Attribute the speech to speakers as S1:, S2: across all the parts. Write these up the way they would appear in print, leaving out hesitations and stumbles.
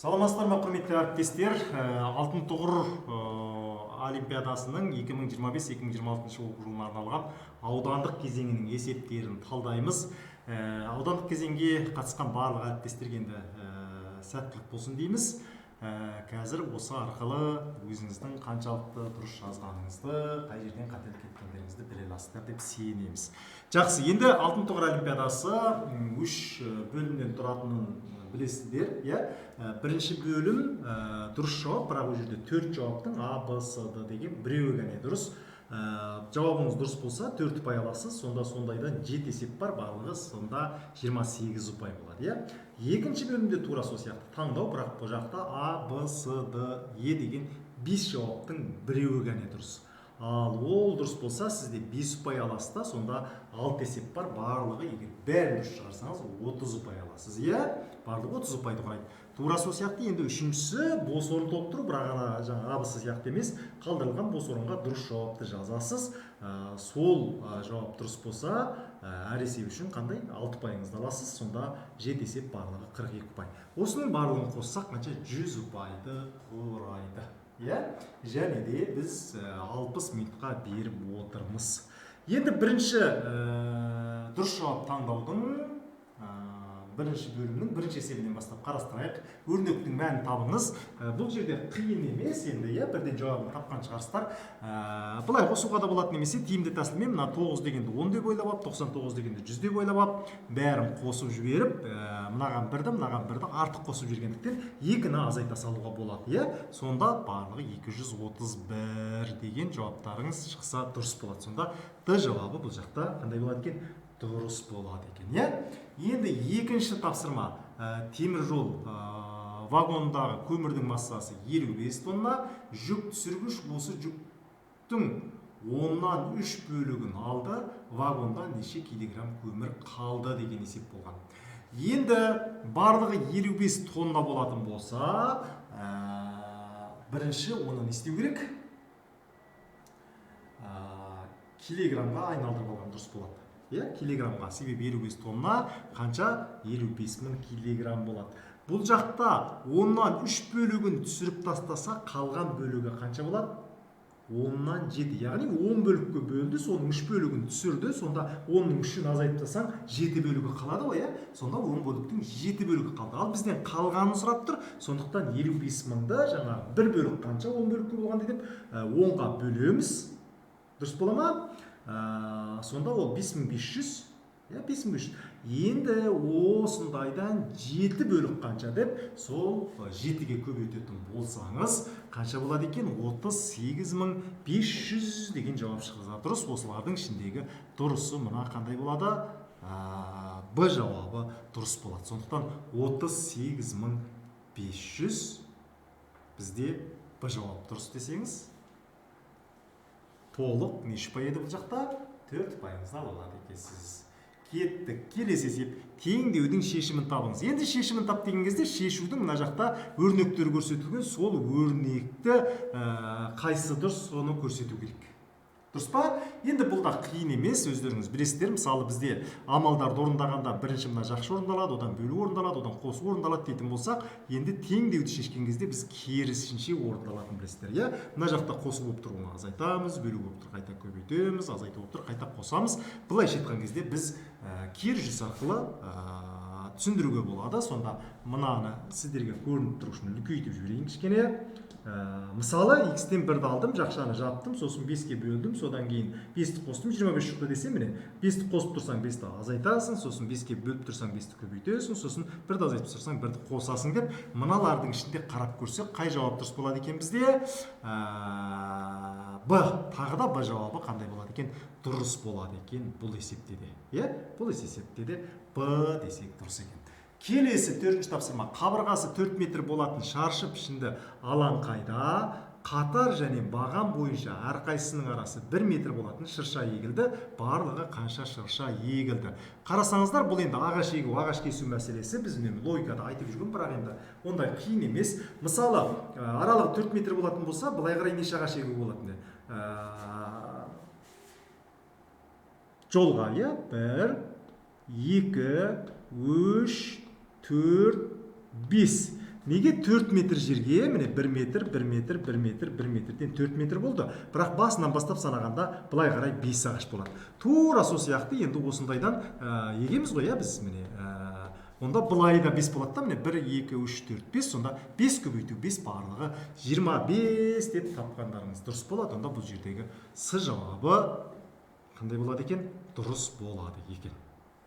S1: Саламатсыздар ма, құрметті әріптестер. Алтын тұғыр Олимпиадасының 2025-2026 оқу жылына арналған аудандық кезеңінің есептерін талдаймыз. Аудандық кезеңге қатысқан барлық әріптестерге енді сәттілік болсын дейміз. Қазір осы арқылы өзіңіздің қаншалықты дұрыс жазғаныңызды, қай жерден қателік кеткендеріңізді біле аласыздар деп сенеміз. Жақсы, енді Алтын тұғыр Олимпиадасы 3 бөлімнен тұратынын білесіздер, иә? Бірінші бөлім дұрыс жауап, бірақ ол жерде 4 жауаптың А, Б, С, Д деген біреуі ғана дұрыс. Жауабыңыз дұрыс болса 4 ұпай аласыз, сонда сондайдан 7 есеп бар, барлығы сонда 28 ұпай болады, иә? Екінші бөлімде тура сол сияқты таңдау, бірақ бұл жақта А, Б, С, Д, Е деген 5 жауаптың біреуі ғана дұрыс. Ал ол дұрыс болса, сізде 5 ұпай аласыз да, сонда 6 есеп бар, барлығы егер бәрін дұрыс шығарсаңыз 30 ұпай аласыз, иә? Барлығы 30 ұпайды құрайды. Тура сол сияқты енді үшіншісі бос орын толтыру, бірақ ана жаңа абысы сияқты емес, қалдырылған бос орынға дұрыс жауапты жазасыз. Сол жауап дұрыс болса, әр есеп үшін қандай 6 ұпайыңызды аласыз, сонда 7 есеп барлығы 42 ұпай. Осының барлығын қоссақ қанша 100 ұпайды құрайды. Және де біз 60 минутқа беріп отырмыз. Енді бірінші дұрыс жауап таңдаудың бірінші бөлімнің бірінші есебінен бастап қарастырайық. Өрнектің мәнін табыңыз. Бұл жерде қиын емес, енді бірден жауабын тапқан шығарсыздар. Былай қосуға да болады, немесе тиімді тәсілмен мына 9 дегенді 10 деп ойлап алып, 99 дегенді 100 деп ойлап алып, бәрін қосып жіберіп, мынаған бірді артық қосып жүргендіктен екіні азайта салуға болады. Сонда барлығы 231 деген жауаптарыңыз шықса дұрыс болады. Сонда Д жауабы бұл жақта қандай болады екен? Дұрыс болады екен. Енді екінші тапсырма. Темір жол вагондағы көмірдің массасы 55 тонна, жүк түсіргіш осы жүктің 10-3 бөлігін алды, вагонда неше килограмм көмір қалды деген есеп болған. Енді барлығы 55 тонна болатын болса, бірінші оны не істеу керек? Килограмға айналдырып алған дұрыс болады. Килограмға, себебі 55 тонна қанша? 55 мың килограмм болады. Бұл жақта 10-3 бөлігін түсіріп тастаса, қалған бөлігі қанша болады? 10-7, яғни 10 бөлікке бөлді, соның 3 бөлігін түсірді, сонда 10-ның 3-ін азайтып тастасаң 7 бөлігі қалады ғой, сонда 10 бөліктің 7 бөлігі қалды. Ал бізден қалғанын сұрап тұр, сондықтан 55 мыңды жаңа бір бөлік қанша 10 бөлікке болғанда деп 10-ға бөлеміз. Дұрыс бола ма? Сонда ол 5500, 5500. Енді осындайдан 7 бөлік қанша деп, сол 7-ге көбейтетін болсаңыз, қанша болады екен? 38500 деген жауап шығыза. Дұрыс, осылардың ішіндегі дұрысы мына қандай болады? Б жауабы дұрыс болады. Сондықтан 38500 бізде Б жауап дұрыс десеңіз, толық неше ұпай еді бұл жақта? 4 ұпайыңызды алады екенсіз. Кеттік, келесі есеп. Теңдеудің шешімін табыңыз. Енді шешімін тап деген кезде шешудің мына жақта өрнектер көрсетілген, сол өрнекті қайсы дұрыс соны көрсету керек. Дұрыс па? Енді бұл да қиын емес, өздеріңіз білесіздер. Мысалы бізде амалдарды орындағанда бірінші мына жақшы орындалады, одан бөлу орындалады, одан қосу орындалады дейтін болсақ, енді теңдеуді шешкен кезде біз керісінше орындалатын білесіздер. Мына жақта қосу болып тұруына азайтамыз, бөлу болып тұр, қайта көбейтеміз, азайту болып тұр, қайта қосамыз. Былайша айтқан кезде біз кері жүз арқылы түсіндіруге болады. Сонда мынаны сіздерге көрініп тұру үшін үлкейтіп жіберейін кішкене. Мысалы, x-тен 1-ді алдым, жақшаны жаптым, сосын 5-ке бөлдім, содан кейін 5-ті қостым, 25 шықты десем, міне 5-ті қосып тұрсаң 5-ті азайтасың, сосын 5-ке бөліп тұрсаң 5-ті көбейтесің, сосын 1-ді азайтып тұрсаң 1-ді қосасың деп, мыналардың ішінде қарап көрсек, қай жауап дұрыс болады екен бізде? Б, тағы да Б жауабы қандай болады екен? Дұрыс болады екен бұл есепте де. Бұл есепте де Б десек дұрыс екен. Келесі төртінші тапсырма. Қабырғасы 4 метр болатын шаршы пішінді алаңқайда қатар және баған бойынша әрқайсысының арасы 1 метр болатын шырша егілді. Барлығы қанша шырша егілді? Қарасаңыздар, бұл енді ағаш егу, ағаш кесу мәселесі біз логикада айтып жүрген, бірақ енді ондай қиын емес. Мысалы, аралығы 4 метр болатын болса, былай қарай неше ағаш егу болатын? Жолға, 1, 2, 3, 4, 5. Неге 4 метр жерге, міне 1 метр, 1 метр, 1 метр, 1 метрден 4 метр болды. Бірақ басынан бастап санағанда былай қарай 5 ағаш болады. Тура сол сияқты енді осындайдан егеміз ғой, біз міне. Онда былай да 5 болады да, міне 1, 2, 3, 4, 5, сонда 5 көбейту 5 барлығы 25 деп тапқандарыңыз дұрыс болады. Онда бұл жердегі С жауабы қандай болады екен? Дұрыс болады екен.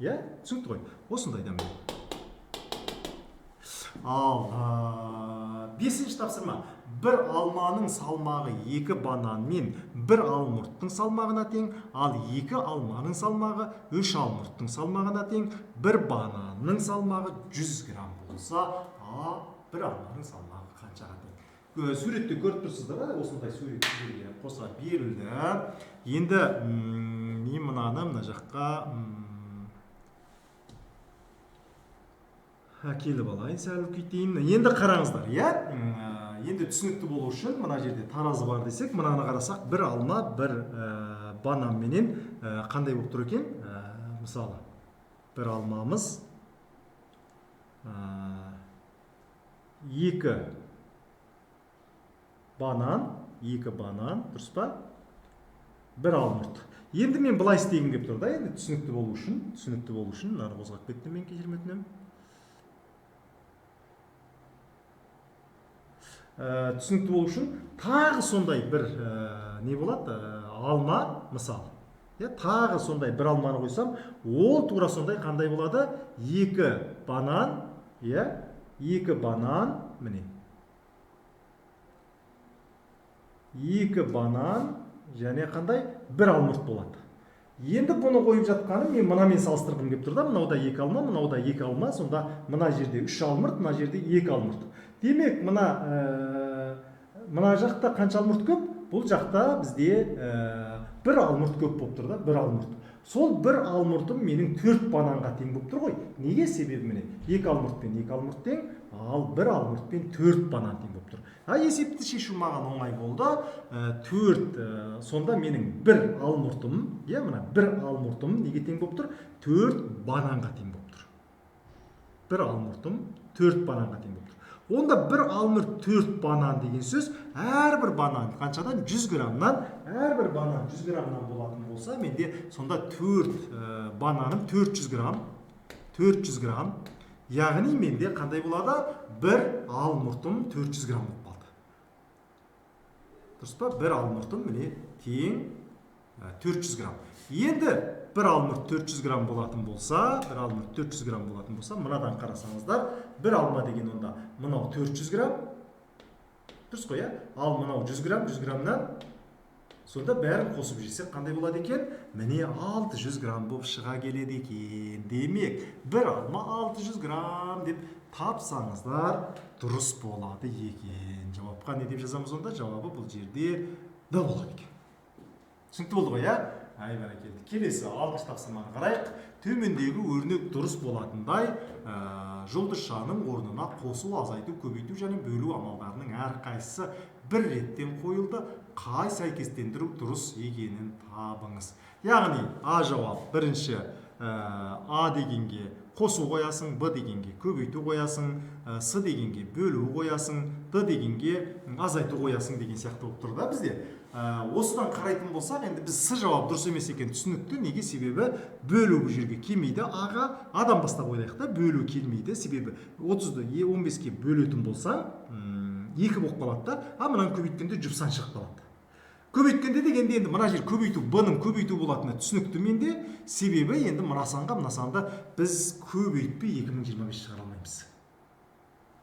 S1: Түсінікті ғой. Осындайдан міне. Ал 5-ші тапсырма. Бір алманың салмағы 2 банан мен 1 алмұрттың салмағына тең, ал 2 алманың салмағы 3 алмұрттың салмағына тең. 1 бананның салмағы 100 грамм болса, 1 алманың салмағы қаншаға тең? Суретте көріп тұрсыздар, осындай сурет сіздерге қоса берілді. Енді мен мына жаққа келіп алайын, сәл күйтейін. Енді қараңыздар, енді түсінікті болу үшін мына жерде таразы бар десек, мынаны қарасақ, 1 алма, 1 банан менен қандай болып тұр екен? Мысалы, 1 алмамыз 2 банан, дұрыс па? 1 алмұрт. Енді мен былай істегім келіп тұр да, енді түсінікті болу үшін, мынаны қозғап кеттім мен кешірім өтінемін. Түсінікті болу үшін тағы сондай бір не болады? Алма, мысалы. Тағы сондай бір алманы қойсам, ол тура сондай қандай болады? 2 банан, 2 банан, міне. 2 банан, және қандай? 1 алмұрт болады. Енді бұны қойып жатқаным, мен мынамен салыстырғым келіп тұр да, мынауда 2 алма, мынауда 2 алма, сонда мына жерде 3 алмұрт, мына жерде 2 алмұрт. Демек, мына жақта қанша алмұрт көп? Бұл жақта бізде 1 алмұрт көп болып тұр да, 1 алмұрт. Сол 1 алмұртым менің 4 бананға тең болып тұр ғой. Неге? Себебі міне 2 алмұртпен 2 алмұрт тең, ал 1 алмұртпен 4 банан тең болып тұр. Есепті шешу маған оңай болды. 4, сонда менің 1 алмұртым, мына 1 алмұртым неге тең болып тұр? 4 бананға тең болып тұр. 1 алмұртым 4 бананға тең болып тұр. Онда 1 алмұрт 4 банан деген сөз, әрбір банан қаншадан? 100 граммнан, әрбір банан 100 граммнан болатын болса, менде сонда 4 бананым 400 грамм, 400 грамм, яғни менде қандай болады? 1 алмұртым 400 грамм болып қалды. Дұрыс па? 1 алмұртым міне тең 400 грамм. Енді 1 алмұрт 400 грамм болатын болса, мынадан қарасаңыздар, 1 алма деген онда мынау 400 грамм, дұрыс қой, ал мынау 100 грамм, 100 граммнан, сонда бәрін қосып жесек қандай болады екен? Міне 600 грамм болып шыға келеді екен. Демек, 1 алма 600 грамм деп тапсаңыздар, дұрыс болады екен. Жауапқа не деп жазамыз онда? Жауабы бұл жерде да болады екен. Түсінікті болды ғой, бәрекелді. Келесі 6-шы тапсырманы қарайық. Төмендегі өрнек дұрыс болатындай жұлдызшаның орнына қосу, азайту, көбейту және бөлу амалдарының әрқайсысы бір реттен қойылды. Қай сәйкестендіру дұрыс екенін табыңыз. Яғни А жауап бірінші А дегенге қосу қоясың, Б дегенге көбейту қоясың, С дегенге бөлу қоясың, Д дегенге азайту қоясың деген сияқты болып тұр да бізде. Осыдан қарайтын болсақ, енді біз С жауап дұрыс емес екен түсінікті. Неге? Себебі бөлу бұл жерге келмейді. Аға адам бастап ойлайық та, бөлу келмейді. Себебі 30-ды 15-ке бөлетін болса, 2 болып қалады да, а мынаны көбейткенде жұпсан шығып қалады. Көбейткенде дегенде енді мына жер көбейту, Б-ның көбейту болатыны түсінікті менде. Себебі енді мына санды біз көбейтпей 2025 шығара алмаймыз.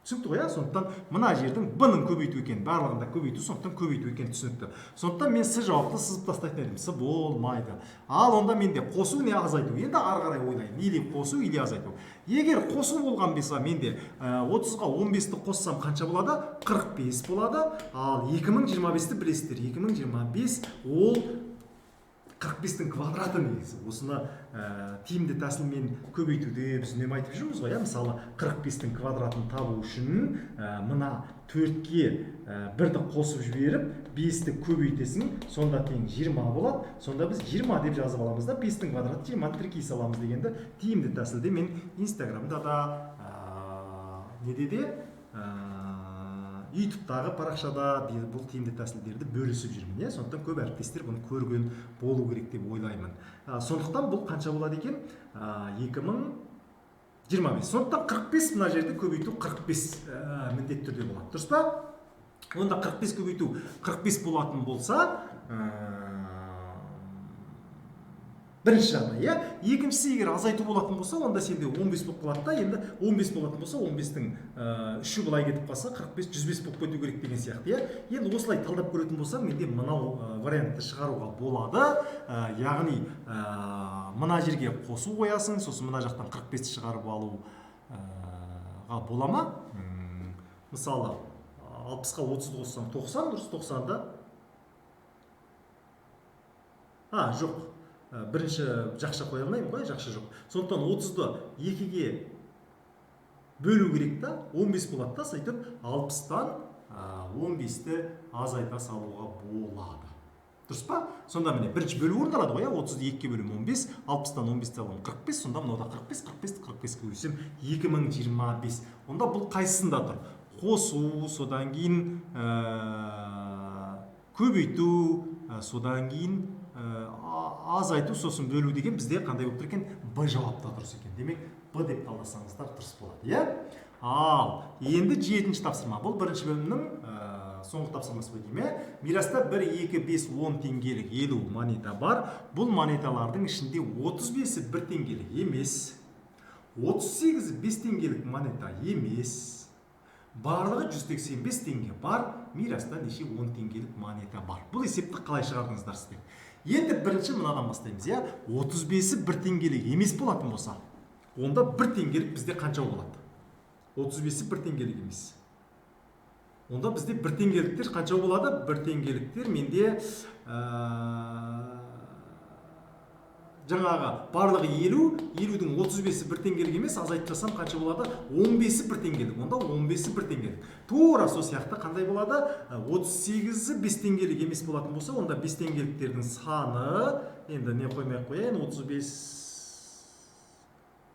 S1: Түсінікті ғой, сондықтан мына жердің Б-ның көбейту екен, барлығында көбейту, сондықтан көбейту екен түсінікті. Сондықтан мен С жауапты сызып тастайтын едім. С болмайды. Ал онда менде қосу не азайту? Енді ары қарай ойлайын. Или қосу, или азайту. Егер қосу болған болса, менде 30-ға 15-ті қоссам қанша болады? 45 болады. Ал 2025-ті білесіздер. 2025 ол 45-тің квадраты негізі. Осыны тиімді тәсілмен көбейтуде біз үнемі айтып жүрміз ғой. Мысалы 45-тің квадратын табу үшін мына 4-ке 1-ді қосып жіберіп, 5-ті көбейтесің, сонда тең 20 болады. Сонда біз 20 деп жазып аламыз да, 5-тің квадраты 20 тіркей саламыз дегенді тиімді тәсілде мен Инстаграмда да неде де ютубтағы парақшада бұл тиімді тәсілдерді бөлісіп жүрмін, сондықтан көп әріптестер бұны көрген болу керек деп ойлаймын. Сондықтан бұл қанша болады екен? 2025. Сондықтан 45 мына жерде көбейту 45 міндетті түрде болады, дұрыс па? Онда 45 көбейту 45 болатын болса, бірінші жағдай, екіншісі егер азайту болатын болса, онда сенде 15 болып қалады да, енді 15 болатын болса, 15-тің 3-і былай кетіп қалса, 45, 105 болып кету керек деген сияқты. Енді осылай талдап көретін болсам, менде мынау вариантты шығаруға болады. Яғни, мына жерге қосу қоясың, сосын мына жақтан 45-ті шығарып алуға бола ма? Мысалы, 60-қа 30-ды қоссам 90, дұрыс 90-да. Жоқ. Бірінші жақша қоя алмаймын ғой, жақша жоқ. Сондықтан 30-ды 2-ге бөлу керек та, 15 болады да, сөйтіп 60-тан 15-ті азайта салуға болады. Дұрыс па? Сонда міне бірінші бөлу орындалады ғой, 30-ды 2-ге бөлім 15, 60-тан 15-ті алуым 45, сонда мынада 45-45-45 көбейсем 2025. Онда бұл қайсысында тұр? Қосу, содан кейін көбейту, содан кейін азайту, сосын бөлу деген бізде қандай болып тұр екен? Б жауапта дұрыс екен. Демек, Б деп талдасаңыздар дұрыс болады. Ал, енді 7-ші тапсырма. Бұл бірінші бөлімнің соңғы тапсырмасы дейме. Мираста 1, 2, 5, 10 теңгелік 50 монета бар. Бұл монеталардың ішінде 35-і 1 теңгелік емес. 38-і 5 теңгелік монета емес. Барлығы 185 теңге бар. Мираста неше 10 теңгелік монета бар. Бұл есепті қалай шығардыңыздар сіздер? Енді бірінші мынадан бастаймыз, 35-і 1 теңгелік емес болатын болса, онда 1 теңгелік бізде қанша болады? 35-і 1 теңгелік емес. Онда бізде 1 теңгеліктер қанша болады? 1 теңгеліктер менде жаңағы барлығы 50, 50-дің 35-і 1 теңгелік емес, азайтып жасам қанша болады? 15-і 1 теңгелік. Онда 15-і 1 теңгелік. Тура сол сияқты қандай болады? 38-і 5 теңгелік емес болатын болса, онда 5 теңгеліктердің саны, енді не қоймай қояйын,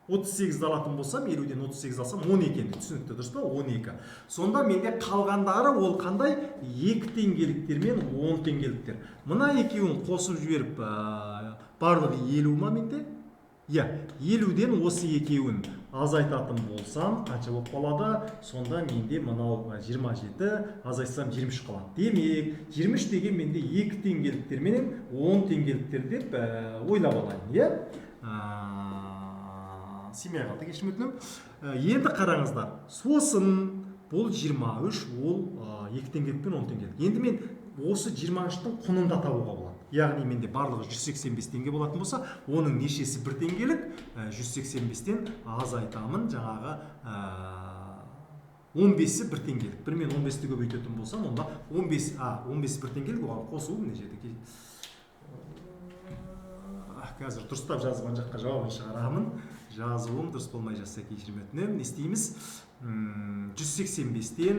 S1: 38-ді алатын болсам, 50-ден 38 алсам 12, түсінікті, дұрыс па? 12. Сонда менде қалғандары ол қандай? 2 теңгеліктер мен 10 теңгеліктер. Мына екеуін қосып жіберіп, барлығы 50 ма менде? 50-ден осы екеуін азайтатын болсам, қанша болып қалады? Сонда менде мынау 27, азайтсам 23 қалады. Демек, 23 деген менде 2 теңгеліктер менен 10 теңгеліктер деп ойлап алайын, Семей қалды, кешірім өтінем. Енді қараңыздар, сосын бұл 23, ол 2 теңгелік пен 10 теңгелік. Енді мен осы 23-тің құнын да табуға болады. Яғни менде барлығы 185 теңге болатын болса, оның нешесі 1 теңгелік, 185-тен азайтамын жаңағы 15-і 1 теңгелік. 1 мен 15-ті көбейтетін болсам, онда 15-і 1 теңгелік, оған қосу міне жерде. Қазір дұрыстап жазған жаққа жауабын шығарамын. Жазуым дұрыс болмай жатса кешірім өтінем. Не істейміз? 185-тен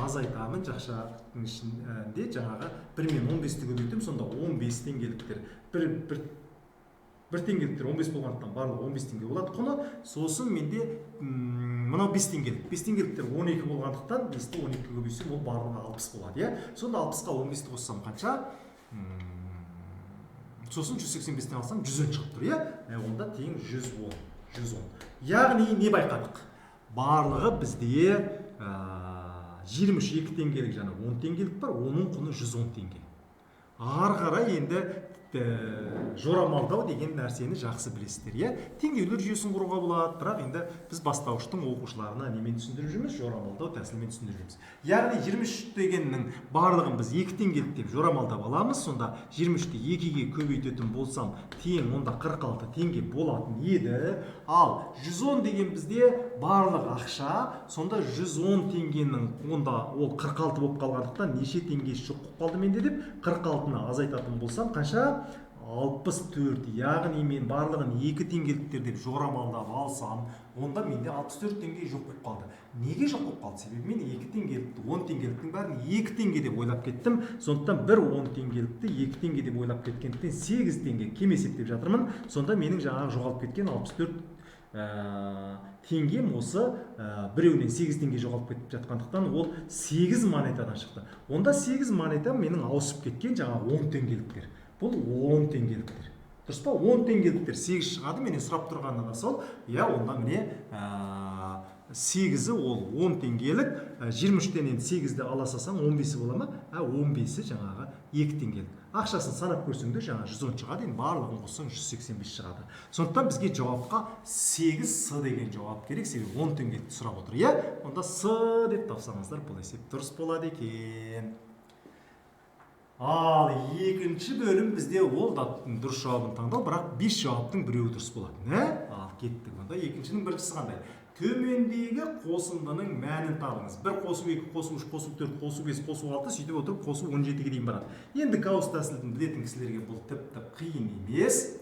S1: азайтамын, жақшаның ішінде жаңағы 1 мен 15-ті көбейтем, сонда 15 теңгеліктер. 1 теңгеліктер 15 болғандықтан барлығы 15 теңге болады құны. Сосын менде мынау 5 теңгелік. 5 теңгеліктер 12 болғандықтан 5-ті 12-ге көбейсем, ол барлығы 60 болады. Сонда 60-қа 15-ті қоссам қанша? Сосын 185-тен алсам 110 шығып тұр, онда тең 110. Яғни не байқадық? Барлығы бізде 22 теңгелік және 10 теңгелік бар, оның құны 110 теңге. Ары қарай енді жорамалдау деген нәрсені жақсы білесіздер. Теңдеулер жүйесін құруға болады, бірақ енді біз бастауыштың оқушыларына немен түсіндіріп жүрміз? Жорамалдау тәсілмен түсіндіріп жүрміз. Яғни 23 дегеннің барлығын біз 2 теңгелік деп жорамалдап аламыз. Сонда 23-ті 2-ге көбейтетін болсам, тең онда 46 теңге болатын еді. Ал 110 деген бізде барлық ақша, сонда 110 теңгенің онда ол 46 болып қалғандықтан неше теңге жоқ қалды менде деп 46-ны азайтатын болсам, қанша? 64. Яғни мен барлығын 2 теңгеліктер деп жорамалдап алсам, онда менде 64 теңге жоқ болып қалды. Неге жоқ болып қалды? Себебі мен 2 теңгелікті, 10 теңгеліктің бәрін 2 теңге деп ойлап кеттім. Сондықтан бір 10 теңгелікті 2 теңге деп ойлап кеткендіктен 8 теңге кем есептеп жатырмын. Сонда менің жаңағы жоғалып кеткен 64 теңгем осы біреуінен 8 теңге жоғалып кетіп жатқандықтан ол 8 монетадан шықты. Онда 8 монета менің ауысып кеткен жаңағы 10 теңгеліктер. Бұл 10 теңгеліктер. Дұрыс па? 10 теңгеліктер 8 шығады. Менен сұрап тұрғаны да сол. Онда міне 8-і ол 10 теңгелік, 23-тен енді 8-ді ала салсаң 15-і бола ма? 15-і жаңағы 2 теңгелік. Ақшасын санап көрсең де жаңа 110 шығады, енді барлығын қоссаң 185 шығады. Сондықтан бізге жауапқа 8С деген жауап керек, себебі 10 теңгелікті сұрап отыр. Онда С деп тапсаңыздар бұл есеп дұрыс болады екен. Ал екінші бөлім бізде ол да дұрыс жауабын таңдау, бірақ 5 жауаптың біреуі дұрыс болады. Ал кеттік. Онда екіншінің біріншісі қандай? Төмендегі қосындының мәнін табыңыз. 1 қосу 2 қосу 3 қосу 4 қосу 5 қосу 6 сөйтіп отырып қосу 17-ге дейін барады. Енді Гаусс тәсілін білетін кісілерге бұл тіпті қиын емес.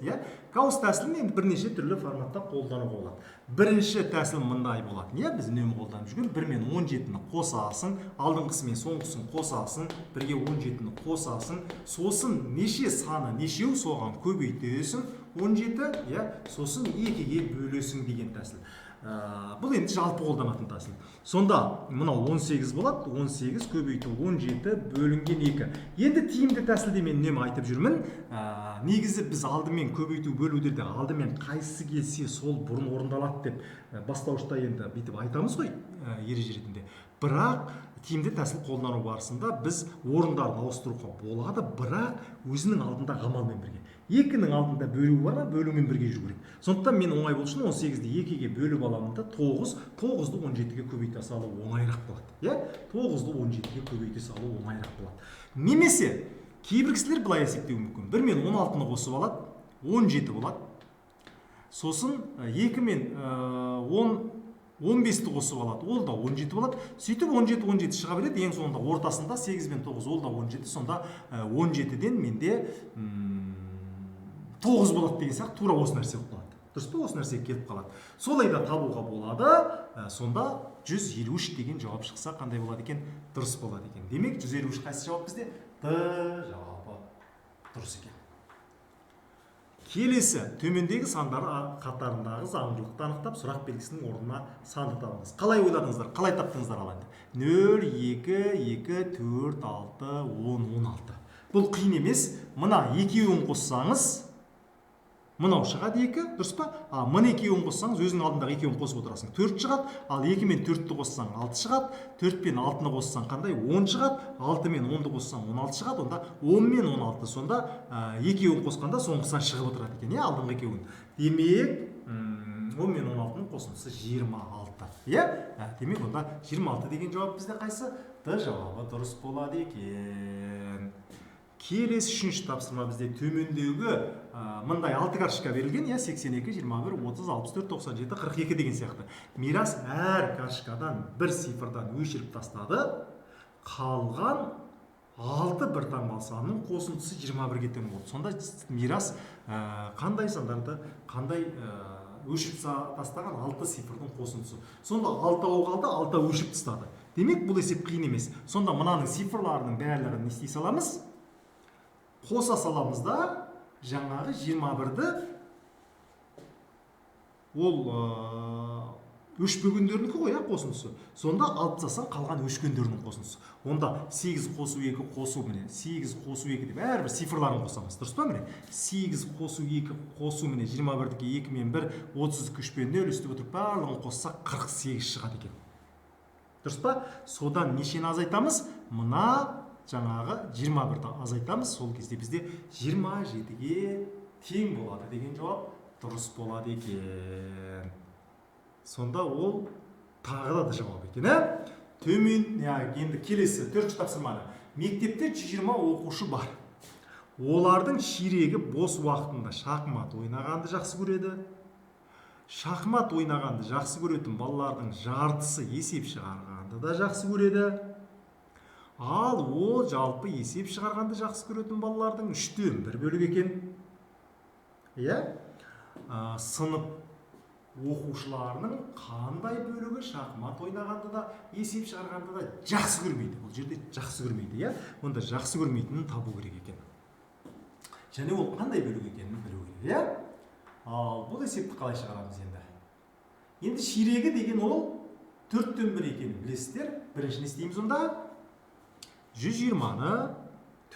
S1: Гаусс тәсілін енді бірнеше түрлі форматта қолдануға болады. Бірінші тәсіл мындай болады. Біз үнемі қолданып жүрген 1 мен 17-ні қосасың, алдыңғысы мен соңғысын қосасың, 1-ге 17-ні қосасың, сосын неше саны нешеу соған көбейтесің, 17, сосын 2-ге бөлесің деген тәсіл. Бұл енді жалпы қолданатын тәсіл. Сонда мынау 18 болады, 18 көбейту 17 бөлінген 2. Енді тиімді тәсілде мен үнемі айтып жүрмін. Негізі біз алдымен көбейту бөлудерде алдымен қайсысы келсе сол бұрын орындалады деп бастауышта енді бүйтіп айтамыз ғой ереже ретінде. Бірақ тиімді тәсіл қолдану барысында біз орындарын ауыстыруға болады, бірақ өзінің алдында ғамалмен бірге. 2-нің алдында бөлу бар ма, бөлумен бірге жүру керек. Сондықтан мен оңай болу үшін 18-ді 2-ге бөліп аламын да 9-ды 17-ге көбейте салу оңайырақ болады. 9-ды 17-ге көбейте салу оңайырақ болады. Немесе кейбір кісілер былай есептеуі мүмкін. 1 мен 16-ны қосып алады, 17 болады. Сосын 2 мен 15-ті қосып алады, ол да 17 болады. Сөйтіп 17 шыға береді. Ең соңында ортасында 8 мен 9, ол да 17. Сонда 17-ден менде 9 болады деген сияқты тура осы нәрсе болып қалады. Дұрыс па? Осы нәрсе келіп қалады. Солай да табуға болады. Сонда 153 деген жауап шықса қандай болады екен? Дұрыс болады екен. Демек 153 қайсы жауап бізде? Д жауабы дұрыс екен. Келесі, төмендегі сандар қатарындағы заңдылықты анықтап, сұрақ белгісінің орнына санды табыңыз. Қалай ойладыңыздар? Қалай таптыңыздар алайында? 0, 2, 2, 4, 6, 10, 16. Бұл қиын емес. Мына екеуін қоссаңыз, мынау шығады 2, дұрыс па? Мына екеуін қоссаңыз, өзінің алдындағы екеуін қосып отырасың, 4 шығады. Ал 2 мен 4-ті қоссаң 6 шығады. 4 пен 6-ны қоссаң қандай? 10 шығады. 6 мен 10-ды қоссаң 16 шығады. Онда 10 мен 16 сонда екеуін қосқанда соңғысынан шығып отырады екен, алдыңғы екеуін. Демек, 10 мен 16-ның қосындысы 26. Демек, онда 26 деген жауап бізде қайсы? Д жауабы дұрыс болады екен. Келесі үшінші тапсырма бізде төмендегі мындай 6 карточка берілген, 82, 21, 30, 64, 97, 42 деген сияқты. Мирас әр карточкадан бір цифрдан өшіріп тастады. Қалған 6 бір таңбалы санның қосындысы 21-ге тең болды. Сонда Мирас қандай сандарды, қандай өшіріп тастаған 6 цифрдың қосындысы. Сонда 6 қалды, 6 өшіріп тастады. Демек, бұл есеп қиын емес. Сонда мынаның цифрларының бәрілерін не істей саламыз? Қоса саламыз да, жаңағы 21-ді ол өшпегендерінікі ғой, қосындысы. Сонда алып тастасаң қалған өшкендерінің қосындысы. Онда 8 қосу 2 қосу, міне 8 қосу 2 деп әрбір цифрларын қосамыз. Дұрыс па міне? 8 қосу 2 қосу, міне 21-дікі 2 мен 1, 30-ді 3 пен 0 үстіп отырып барлығын қоссақ 48 шығады екен. Дұрыс па? Содан нешені азайтамыз? Мына жаңағы 21-ді азайтамыз, сол кезде бізде 27-ге тең болады деген жауап дұрыс болады екен. Сонда ол тағы да жауап екен. Төмен, енді келесі 4-ші тапсырманы. Мектепте 120 оқушы бар. Олардың ширегі бос уақытында шахмат ойнағанды жақсы көреді. Шахмат ойнағанды жақсы көретін балалардың жартысы есеп шығарғанды да жақсы көреді. Ал ол жалпы есеп шығарғанды жақсы көретін балалардың 3-тен 1 бөлігі екен. Сынып оқушыларының қандай бөлігі шахмат ойнағанды да есеп шығарғанды да жақсы көрмейді. Бұл жерде жақсы көрмейді, онда жақсы көрмейтінін табу керек екен. Және ол қандай бөлігі екенін білу керек, Ал бұл есепті қалай шығарамыз енді? Енді ширегі деген ол 4-тен 1 екенін білесіздер. Бірінші не істейміз онда? 120-ны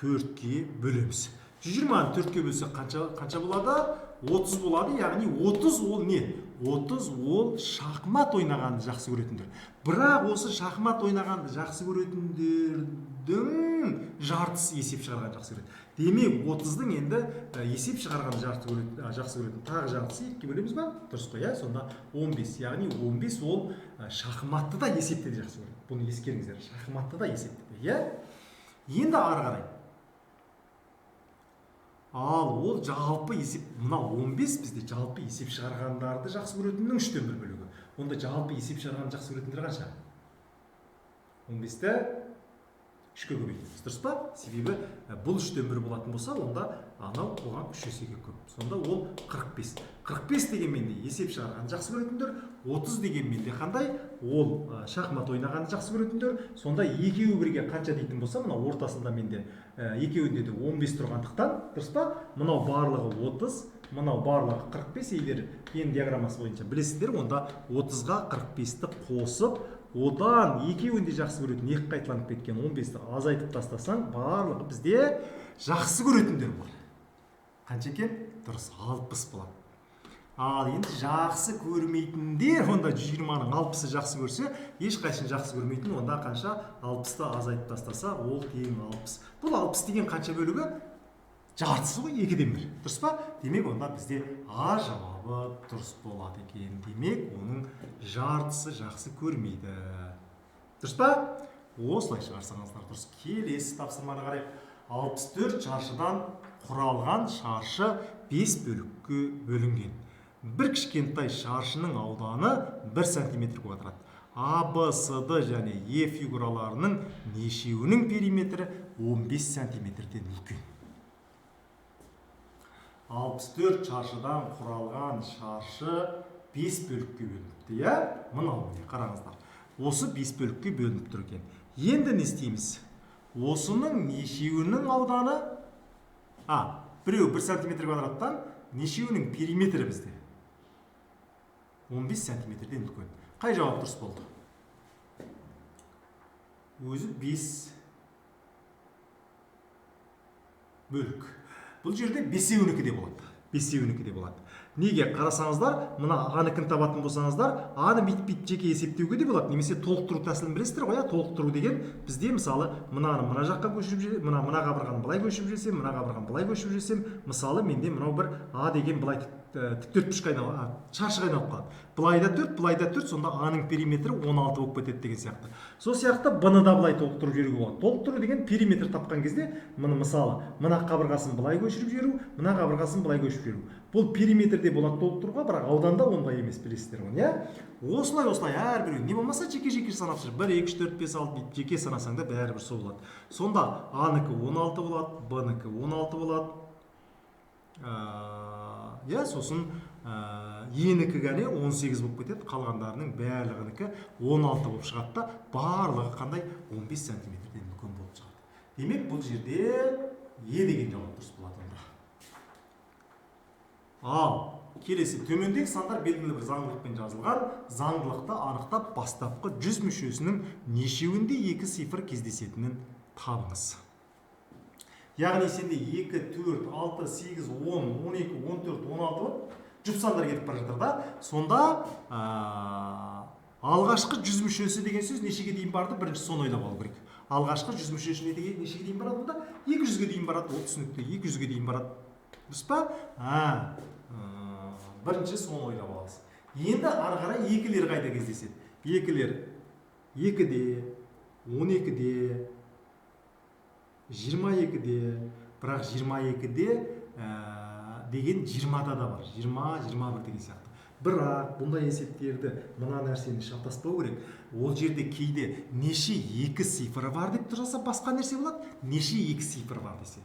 S1: 4-ке бөлеміз. 120-ны 4-ке бөлсек қанша болады? 30 болады. Яғни 30 ол не? 30 ол шахмат ойнағанды жақсы көретіндер. Бірақ осы шахмат ойнағанды жақсы көретіндердің жартысы есеп шығарған жақсы көреді. Демек 30-дың енді есеп шығарған жақсы көретін тағы жартысы 2-ге бөлеміз ба? Дұрыс қой, сонда 15. Яғни 15 ол шахматты да есептеді жақсы көреді. Бұны ескеріңіздер. Шахматты да есептеді, Енді ары қарай. Ал ол жалпы есеп, мына 15 бізде жалпы есеп шығарғандарды жақсы көретіннің 3-тен 1 бөлігі. Онда жалпы есеп шығарғанды жақсы көретіндер қанша? 15-ті 3-ке көбейтеміз, дұрыс па? Себебі бұл 3-тен 1 болатын болса, онда анау оған 3 есеге көп. Сонда ол 45. 45 деген менде есеп шығарғанды жақсы көретіндер, 30 деген менде қандай? Ол шахмат ойнағанды жақсы көретіндер. Сонда екеуі бірге қанша дейтін болса, мына ортасында менде екеуінде де 15 тұрғандықтан, дұрыс па? Мынау барлығы 30, мынау барлығы 45. Егер ен диаграммасы бойынша білесіздер, онда 30-ға 45-ті қосып, одан екеуінде жақсы көретін, екі қайталанып кеткен 15-ті азайтып тастасаң, барлығы бізде жақсы көретіндер бар. Қанша екен? Дұрыс, 60 болады. Ал енді жақсы көрмейтіндер, онда 120-ның 60-ы жақсы көрсе, ешқайсысын жақсы көрмейтін, онда қанша? 60-ты азайтып тастаса, ол тең 60. Бұл 60 деген қанша бөлігі? Жартысы ғой, 2-ден 1. Дұрыс па? Демек, онда бізде А жауабы дұрыс болады екен. Демек, оның жартысы жақсы көрмейді. Дұрыс па? Осылай шығарсаңыздар дұрыс. Келесі тапсырманы қарайық. 64 шаршыдан құралған шаршы 5 бөлікке бөлінген. Бір кішкентай шаршының ауданы 1 см квадрат. А, Б, С, Д және Е фигураларының нешеуінің периметрі 15 см-ден үлкен. 64 шаршыдан құралған шаршы 5 бөлікке бөлініпті, Мынау не қараңыздар. Осы 5 бөлікке бөлініп тұр екен. Енді не істейміз? Осының нешеуінің ауданы, біреу 1 см квадраттан, нешеуінің периметрі бізде 15 см-ден үлкен. Қай жауап дұрыс болды? Өзі 5 бөлік. Бұл жерде 5-2 де болады. 5-2 де болады. Неге? Қарасаңыздар, мына А-нікін табатын болсаңыздар, А-ны бит-бит жеке есептеуге де болады. Немесе толықтыру тәсілін білесіздер ғой, толықтыру деген бізде мысалы мынаны мына жаққа көшіріп жіберсем, мына қабырғаны былай көшіріп жіберсем, мына қабырғаны былай көшіріп жіберсем, мысалы менде мынау бір А деген былай тіктөртбұрышқа айналып, шаршыға айналып қалады. Былай да 4, сонда А-ның периметрі 16 болып кетеді деген сияқты. Сол сияқты Б-ны да былай толықтырып жіберуге болады. Толықтыру деген периметр тапқан кезде, мысалы, мына қабырғасын былай көшіріп жіберу, мына қабырғасын былай көшіріп жіберу. Бұл периметрде болады толықтыруға, бірақ ауданда ондай емес, білесіздер ғой, Осылай әрбіреу не болмаса жеке-жеке санап жүр. 1, 2, 4, 5, 6 жеке санасаң да бәрібір сол болады. Сонда А-нікі 16 болады, Б-нікі 16 болады. Сосын Е-нікі гәне 18 болып кетеді, қалғандарының барлығынікі 16 болып шығады да, барлығы қандай 15 см-ден үлкен болып шығады. Демек, бұл жерде Е деген жауап дұрыс болады. Ал келесі төмендегі сандар белгілі бір заңдылықпен жазылған. Заңдылықты анықтап бастапқы 100 мүшесінің нешеуінде 2 цифр кездесетінін табыңыз. Яғни сенде 2, 4, 6, 8, 10, 12, 14, 16 жұп сандар кетіп бара жатыр да. Сонда алғашқы 100 мүшесі деген сөз нешеге дейін барды? Бірінші соны ойлап алу керек. Алғашқы 100 мүшесі нешеге дейін барады онда? 200-ге дейін барады, 200-ге дейін барады. Дұрыс па? Бірінші соны ойлап аласыз. Енді ары қарай екілер қайда кездеседі? Екілер 2-де, 12-де, 22-де, бірақ 22-де деген 20-да да бар. 20, 21 деген сияқты. Бірақ бұндай есептерді мына нәрсені шатаспау керек. Ол жерде кейде неше 2 цифры бар деп тұрса басқа нәрсе болады, неше 2 цифры бар десе.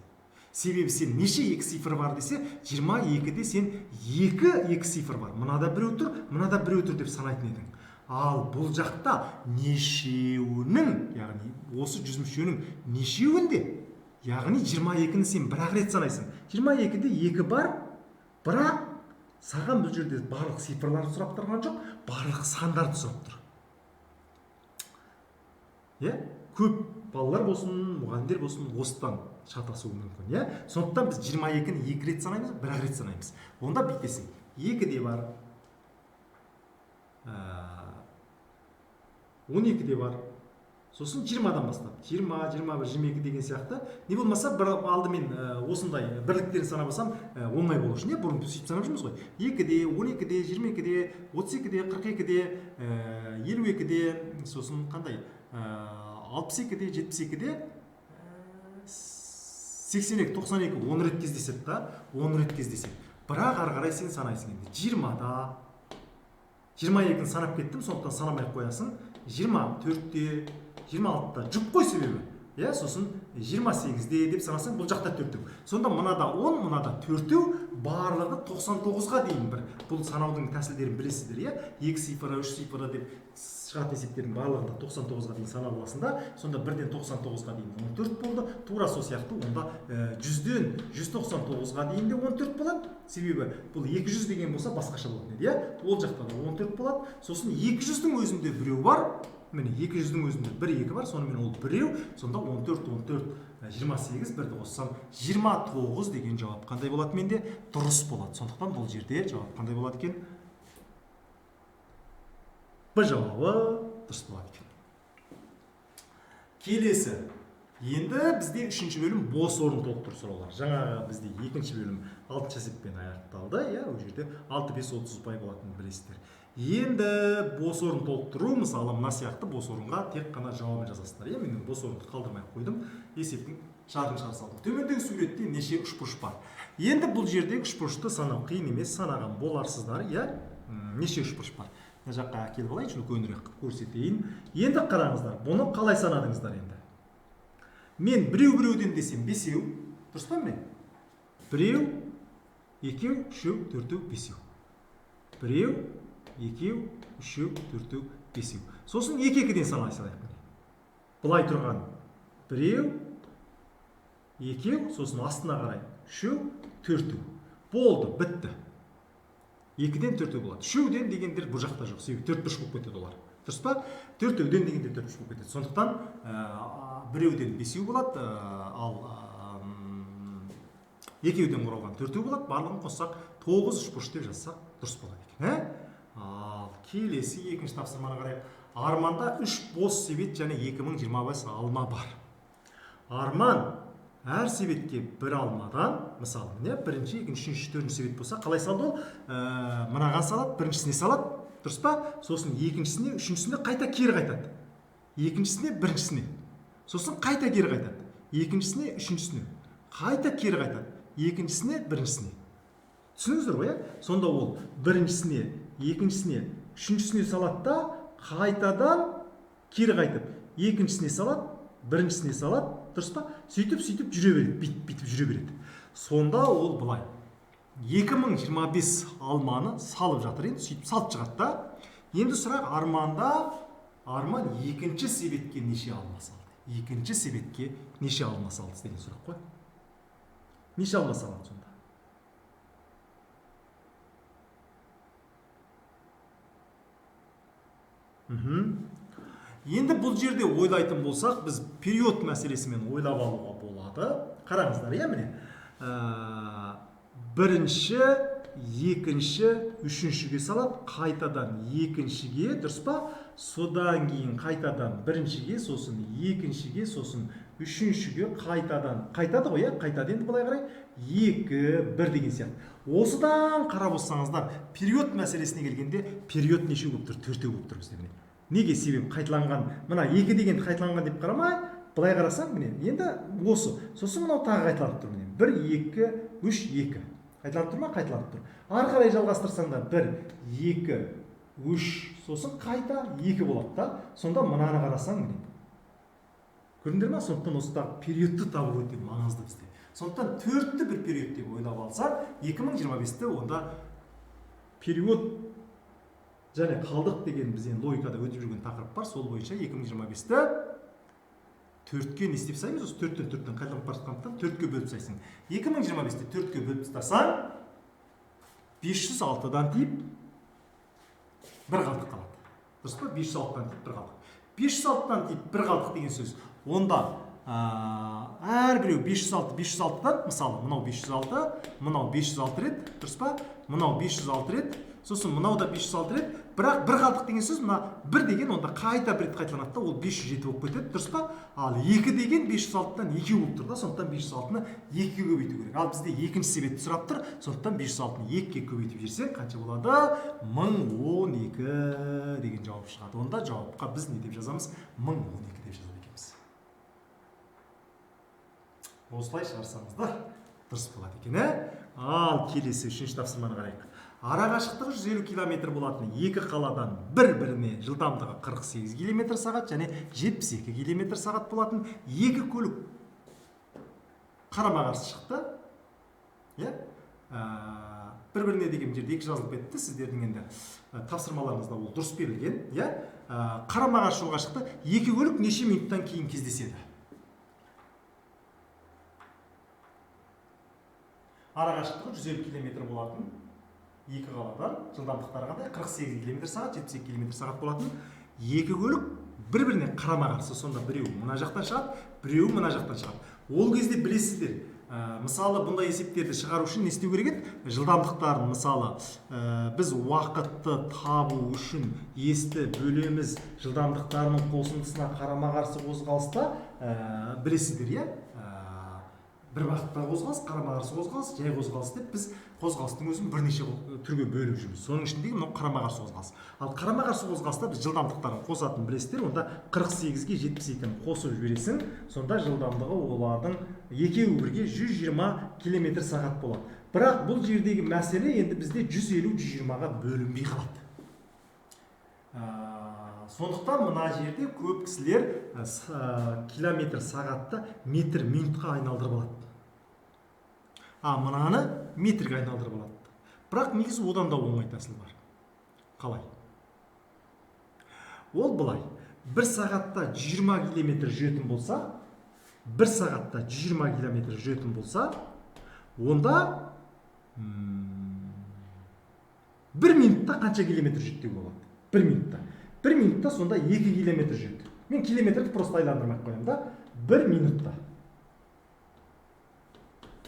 S1: Себебі сен неше 2 цифр бар десе, 22-де сен 2 цифр бар. Мынада біреу тұр, мынада біреу тұр деп санайтын едің. Ал бұл жақта нешеуінің, яғни осы 100 мүшенің нешеуінде, яғни 22-ні сен бір-ақ рет санайсың. 22-де 2 бар, бірақ Саған бұл жерде барлық цифрларды сұрап тұрған жоқ, барлық сандарды сұрап тұр. Көп балалар болсын, мұғалімдер болсын, осыдан шатасуы мүмкін. Сондықтан біз 22-ні 2 рет санаймыз, 1 рет санаймыз. Онда бүйтесің. 2-де бар, 12-де бар. Сосын 20-дан бастап. 20, 21, 22 деген сияқты. Не болмаса, алдымен осындай бірліктерін санап алсам, оңай болу үшін. Бұрын сөйтіп санап жүрміз ғой. 2-де, 12-де, 22-де, 32-де, 42-де, 52-де, сосын қандай? 62-де, 72-де, 82, 92, 10 рет кездеседі да, 10 рет кездеседі. Бірақ ары қарай сен санайсың енді. 20-да, 22-ні санап кеттім, сондықтан санамай қоясың. 24-де, 26-да жұп қой себебі. Сосын 28-де деп санасаң, бұл жақта 4-еу. Сонда мынада 10, мынада 4-еу, барлығы 99-ға дейін бір. Бұл санаудың тәсілдерін білесіздер, 2 цифры, 3 цифры деп шығатын есептердің барлығында 99-ға дейін санап аласында, сонда 1-ден 99-ға дейін 14 болды. Тура сол сияқты, онда 100-ден 199-ға дейін де 14 болады. Себебі бұл 200 деген болса басқаша болады еді, ол жақта да 14 болады. Сосын 200-дің өзінде біреу бар. Міне 200-дің өзінде 1-2 бар, сонымен ол біреу. Сонда 14, 28, бірді қоссам 29 деген жауап қандай болады менде? Дұрыс болады. Сондықтан бұл жерде жауап қандай болады екен? Б жауабы дұрыс болады екен. Келесі. Енді бізде 3-ші бөлім бос орын толықтыру сұраулар. Жаңағы бізде 2-ші бөлім 6-шы есеппен аяқталды. Ол жерде 6-5-30 ұпай болатынын білесіздер. Енді бос орын толықтыру, мысалы, мына сияқты бос орынға тек қана жауабын жазасыздар. Мен бос орынды қалдырмай қойдым. Есептің шартын шығара салдым. Төмендегі суретте неше үшбұрыш бар. Енді бұл жердегі үшбұрышты санау қиын емес, санаған боларсыздар. Неше үшбұрыш бар. Мына жаққа келіп алайыншы, үлкенірек көрсетейін. Енді қараңыздар, бұны қалай санадыңыздар енді? Мен біреуден десем 5-еу, дұрыс па мен? 1, 2, 3, 4, 5-еу. 1, 2, 3, 4, 5-еу. Сосын 2-2-ден санай салайық. Бұлай тұрған 1, 2, сосын астына қарай 3, 4. Болды, бітті. 2-ден 4 болады. 3-ден дегендер бұл жақта жоқ. Себебі 4 бұрыш болып кетеді олар. Дұрыс па? 4-ден дегендер 4 бұрыш болып кетеді. Сондықтан 1-ден 5 болады, ал 2-ден құралған 4 болады. Барлығын қоссақ 9 үшбұрыш деп жазсақ дұрыс болады екен. Ал келесі екінші тапсырманы қарайық. Арманда 3 бос себет және 2025 алма бар. Арман әр себетке бір алмадан, мысалы, бірінші, екінші, үшінші, төртінші себет болса, қалай салды ол? Мынаған салады, біріншісіне салады, дұрыс па? Сосын екіншісіне, үшіншісіне қайта кері қайтады. Екіншісіне, біріншісіне. Сосын қайта кері қайтады. Екіншісіне, үшіншісіне. Қайта кері қайтады. Екіншісіне, біріншісіне. Түсініңіздер ғой, Сонда ол біріншісіне, екіншісіне, үшіншісіне салады да, қайтадан кері қайтып, екіншісіне салады, біріншісіне салады, дұрыс па? Сөйтіп жүре береді, бүйтіп жүре береді. Сонда ол былай. 2025 алманы салып жатыр, енді сөйтіп салып шығады да. Енді сұрақ, Арман екінші себетке неше алма салды? Екінші себетке неше алма салды деген сұрақ қой. Неше алма салады сонда? Енді бұл жерде ойлайтын болсақ, біз период мәселесімен ойлап алуға болады. Қараңыздар, міне. Бірінші, екінші, үшіншіге салады, қайтадан екіншіге, дұрыс па? Содан кейін қайтадан біріншіге, сосын екіншіге, сосын үшіншіге, қайтады ғой, қайтады енді былай қарай, 2, 1 деген сияқты. Осыдан қарап отырсаңыздар, период мәселесіне келгенде, период неше болып тұр? 4 болып тұр бізде. Неге себеп қайталанған? Мына 2 деген қайталанған деп қарамай, былай қарасаң, міне, енді осы. Сосын мынау тағы қайталанып тұр, міне. 1, 2, 3, 2. Қайталанып тұр ма? Қайталанып тұр. Ары қарай жалғастырсаң да 1, 2, 3, сосын қайта 2 болады да. Сонда мынаны қарасаң, міне. Көрдіңдер ма? Сондықтан осыдағы периодты табу өте маңызды бізде. Сондықтан 4-ті бір период деп ойлап алсақ, 2025-ті онда период және қалдық деген бізден логикада өтіп жүрген тақырып бар. Сол бойынша 2025-ті 4-ке не істеп sayымыз? Осы 4-тен қайталанып бара жатқандықтан 4-ке бөліп sayсың. 2025-ті 4-ке бөліп тастасаң, 506-дан тиіп 1 қалдық қалады. Дұрыс па? 506-дан тиіп 1 қалдық. 506-дан тиіп 1 қалдық деген сөз. Онда әрбіреу 506-дан, мысалы, мынау 506, мынау 506 рет, дұрыс па? Мынау 506 рет, сосын мынау да 506 рет, бірақ 1 қалдық деген сөз, мына 1 деген онда қайта бір рет қайталанады да, ол 507 болып кетеді, дұрыс па? Ал 2 деген 506-дан 2 болып тұр да, сондықтан 506-ны 2-ге көбейту керек. Ал бізде екінші себепті сұрап тұр, сондықтан 506-ны 2-ге көбейтіп жіберсек, қанша болады? 1012 деген жауап шығады. Онда жауапқа біз не деп жазамыз? 1012 деп жазады екенбіз. Осылай шығарсаңыздар дұрыс болады екен, Ал келесі үшінші тапсырманы қарайық. Арақашықтығы 150 км болатын екі қаладан бір-біріне жылдамдығы 48 км сағат және 72 км сағат болатын екі көлік қарама-қарсы шықты. Бір-біріне деген жерде екі жазылып кетті. Сіздердің енді тапсырмаларыңызда ол дұрыс берілген. Қарама-қарсы жолға шықты. Екі көлік неше минуттан кейін кездеседі? Арақашықтығы 150 км болатын екі қаладан жылдамдықтары қандай? 48 км сағат, 72 км сағат болатын екі көлік бір-біріне қарама-қарсы. Сонда біреу мына жақтан шығады, біреу мына жақтан шығады. Ол кезде білесіздер, мысалы бұндай есептерді шығару үшін не істеу керек еді? Жылдамдықтарын, мысалы, біз уақытты табу үшін есті бөлеміз жылдамдықтарының қосындысына қарама-қарсы қозғалыста, білесіздер, бір бағытта қозғалыс, қарама-қарсы қозғалыс, жай қозғалыс деп біз қозғалыстың өзін бірнеше түрге бөліп жүрміз. Соның ішіндегі мынау қарама-қарсы қозғалыс. Ал қарама-қарсы қозғалыста біз жылдамдықтарын қосатын білесіздер, онда 48-ге 72-ні қосып жібересің, сонда жылдамдығы олардың екеуі бірге 120 км сағат болады. Бірақ бұл жердегі мәселе енді бізде 150-120-ға бөлінбей қалады. Сондықтан мына жерде көп кісілер километр сағатты метр минутқа айналдырып алады. Мынаны метрге айналдырып алады. Бірақ негізі одан да оңай тәсіл бар. Қалай? Ол былай. 1 сағатта 120 км жүретін болса, 1 сағатта 120 км жүретін болса, онда 1 минутта қанша километр жүреді болады? 1 минутта. 1 минутта сонда 2 километр жүреді. Мен километрді просто айландырмай қоямын да. 1 минутта.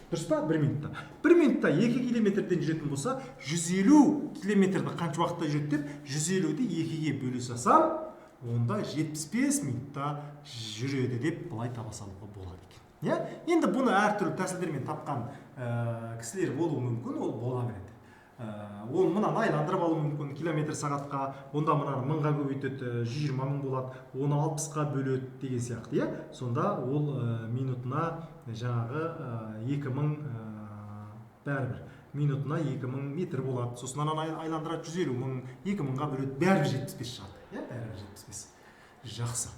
S1: Дұрыс па? 1 минутта. 1 минутта 2 километрден жүретін болса, 150 километрді қанша уақытта жүреді деп, 150-ді 2-ге бөле салсам, онда 75 минутта жүреді деп былай таба салуға болады екен. Енді бұны әртүрлі тәсілдермен тапқан кісілер болуы мүмкін, ол бола береді. Ол мынаны айландырып алу мүмкін километр сағатқа, онда мынаны 1000-ға көбейтеді, 120 000 болады, оны 60-қа бөледі деген сияқты. Сонда ол минутына жаңағы 2000 бәрібір минутына 2000 метр болады. Сосын ананы айландырады 150 000, 2000-ға бөледі, бәрібір 75 шығады. Бәрібір 75. Жақсы.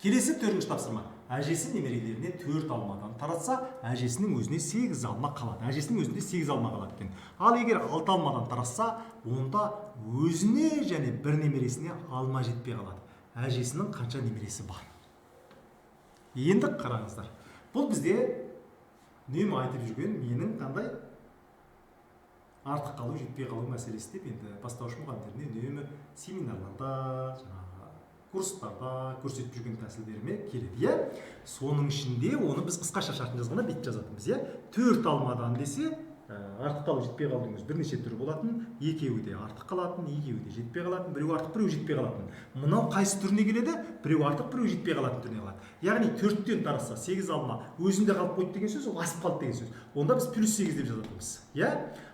S1: Келесі 4-ші тапсырма. Әжесі немерелеріне 4 алмадан таратса, әжесінің өзіне 8 алма қалады. Әжесінің өзінде 8 алма қалады екен. Ал егер 6 алмадан таратса, онда өзіне және бір немересіне алма жетпей қалады. Әжесінің қанша немересі бар? Енді қараңыздар. Бұл бізде үнемі айтып жүрген менің қандай артық қалу, жетпей қалу мәселесі деп енді бастауыш мұғалімдеріне үнемі семинарларда, курстарда көрсетіп жүрген тәсілдеріме келеді. Соның ішінде оны біз қысқаша шартын жазғанда бүйтіп жазатынбыз. 4 алмадан десе, артық қалу, жетпей қалудың бірнеше түрі болатын, екеуі де артық қалатын, екеуі де жетпей қалатын, біреу артық, біреу жетпей қалатын. Мынау қайсы түріне келеді? Біреу артық, біреу жетпей қалатын түріне қалады. Яғни 4-тен таратса 8 алма өзінде қалып қойды деген сөз, ол асып қалды деген сөз. Онда біз +8 деп жазатынбыз.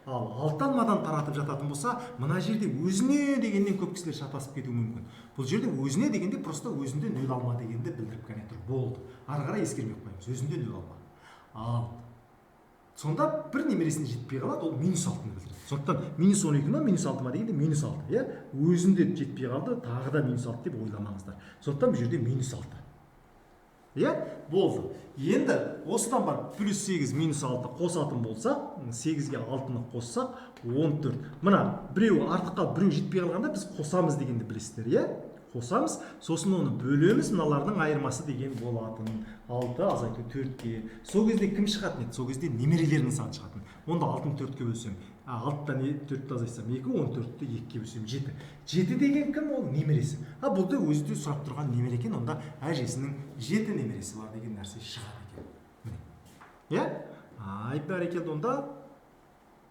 S1: Ал 6 алмадан таратып жататын болса, мына жерде өзіне дегеннен көп кісілер шатасып кетуі мүмкін. Бұл жерде өзіне дегенде просто өзінде 0 алма дегенді білдіріп қана тұр. Болды. Ары қарай ескермей қоямыз. Өзінде 0 алма. Ал сонда бір немересіне жетпей қалады, ол -6-ны білдіреді. Сондықтан -12-ма -6-ма дегенде -6. Өзінде жетпей қалды, тағы да -6 деп ойламаңыздар. Сондықтан бұл жерде -6. Болды. Енді осыдан бар +8 -6 қосатын болса, 8-ге 6-ны қоссақ 14. Мына біреу артық қалып, біреу жетпей қалғанда біз қосамыз дегенді білесіздер, қосамыз, сосын оны бөлеміз, мыналардың айырмасы деген болатын. 6 азайту 4-ке. Сол кезде кім шығатын еді? Сол кезде немерелерінің саны шығатын. Онда 6-ны 4-ке бөлсем, 6-тан 4-ті азайтсам 2, 14-ті 2-ке бөлсем 7. 7 деген кім? Ол немересі. Бұл да өзі де сұрап тұрған немере екен, онда әжесінің 7 немересі бар деген нәрсе шығады екен. Иә? Бәрекелді, онда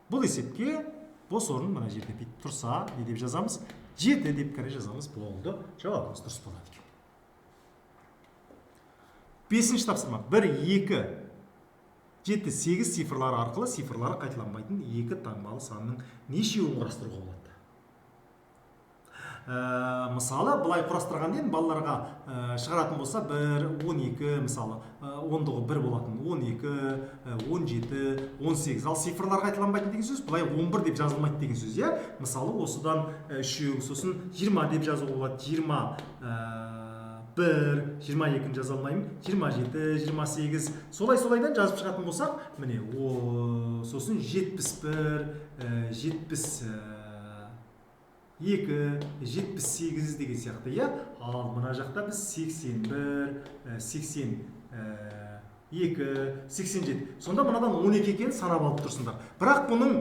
S1: бұл есепке бос орын мына жерде бүйтіп тұрса, не деп жазамыз? 7 деп кәре жазамыз, болды. Жауабымыз дұрыс болады екен. 5-ші тапсырма. 1, 2, 7, 8 цифрлары арқылы цифрлары қайталанбайтын 2 таңбалы санның нешеуін құрастыруға болады? Мысалы, былай құрастырған дейін балаларға шығаратын болса 1, 12, мысалы, 10-дағы 1 болатын, 12, 17, 18. Ал цифрлар қайталанбайтын деген сөз, былай 11 деп жазылмайды деген сөз, иә? Мысалы, осыдан 3, сосын 20 деп жазуға болады, 21, 22-ні жаза алмаймын, 27, 28, солайдан жазып шығатын болсақ, міне, сосын 71, 2, 78 деген сияқты, иә? Ал мына жақта біз 81, 82, 87. Сонда мынадан 12 екенін санап алып тұрсыңдар. Бірақ бұның